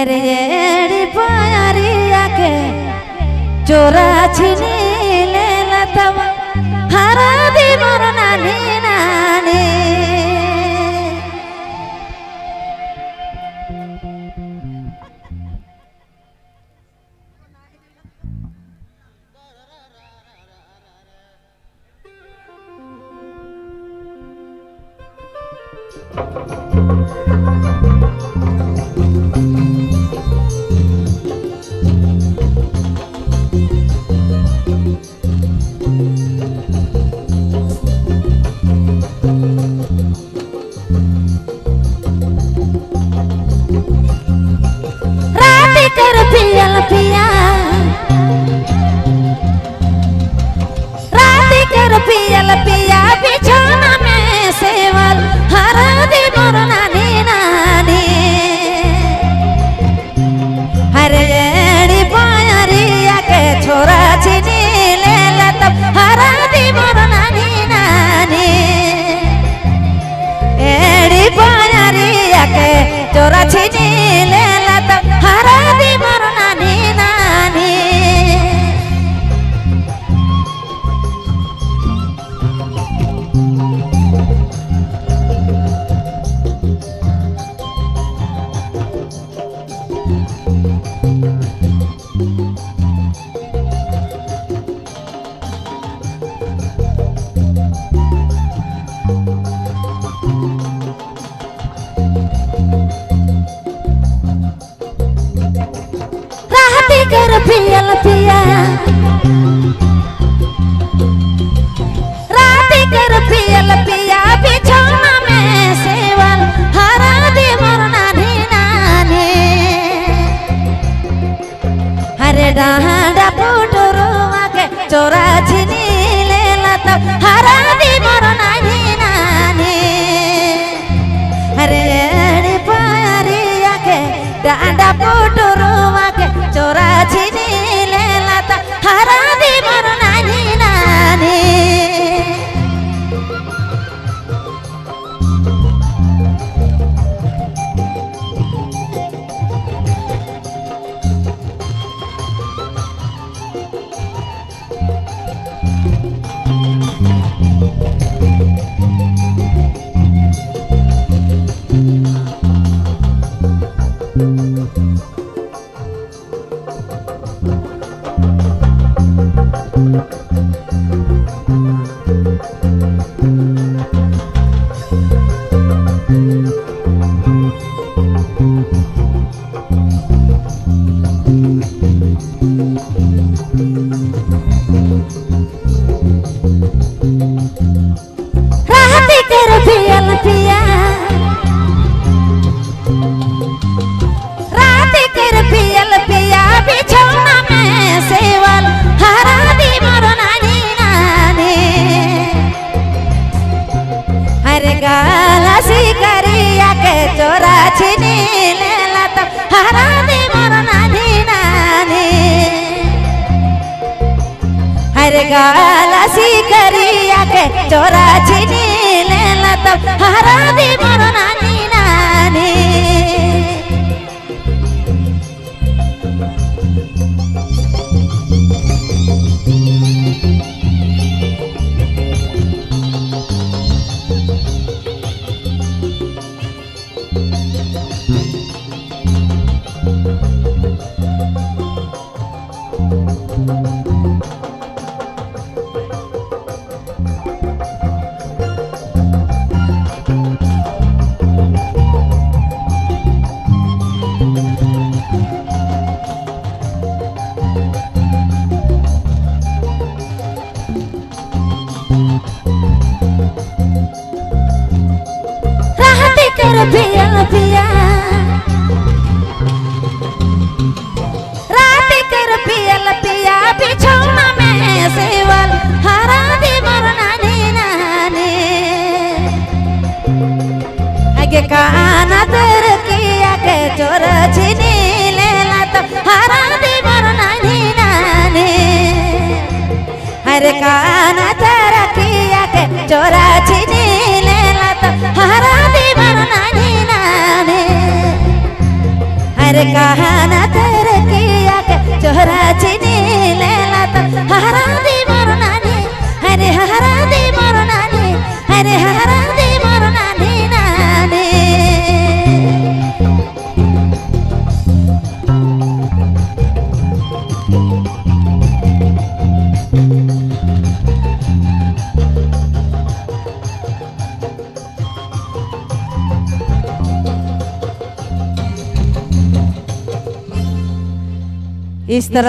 हरे पायरिया के चोरा छिनी ले लतव हरा दी मोर नानी नानी पियल पिया बिछौना में सेवल हरा दी मोर नानी नानी हरे पायरिया के छोरा छिनी ले लतब हरा दी मोर नानी नानी एड़ी पायरिया के छोरा छिनी ले लतब हरा दी मोर नानी नानी पियल पिया राती कर पियल पिया बिछौना में सेवल हरा दी मोर नानी नानी हरे डांडा पुटुरुआ के चोरा छिनी ले लतब हरा दी मोर नानी नानी हरे पायरिया के डांडा पुटुरुआ के चोरा छिनी ले लतब हरा दी मोर नानी नानी राती कर पियल पिया राती कर पियल पिया बिछौना में सेवल हरा दी मोर नानी नानी हरे गाला शिकारिया के चोरा छिनी ले लतब हरा दी मोर नानी नानी हरे गाला शिकारिया के चोरा छिनी ले लतब हरा दी मोर नानी नानी पियल पिया राती कर पियल पिया बिछौना में सेवल हरा दी मोर नानी नानी आगे काना तेर किया के चोर छिनी ले लतब हरा दी मोर नानी नानी हरे काना तेर किया के चोरा छिनी ले लतब हरा दी मोर नानी नानी हरे कहा इस तरह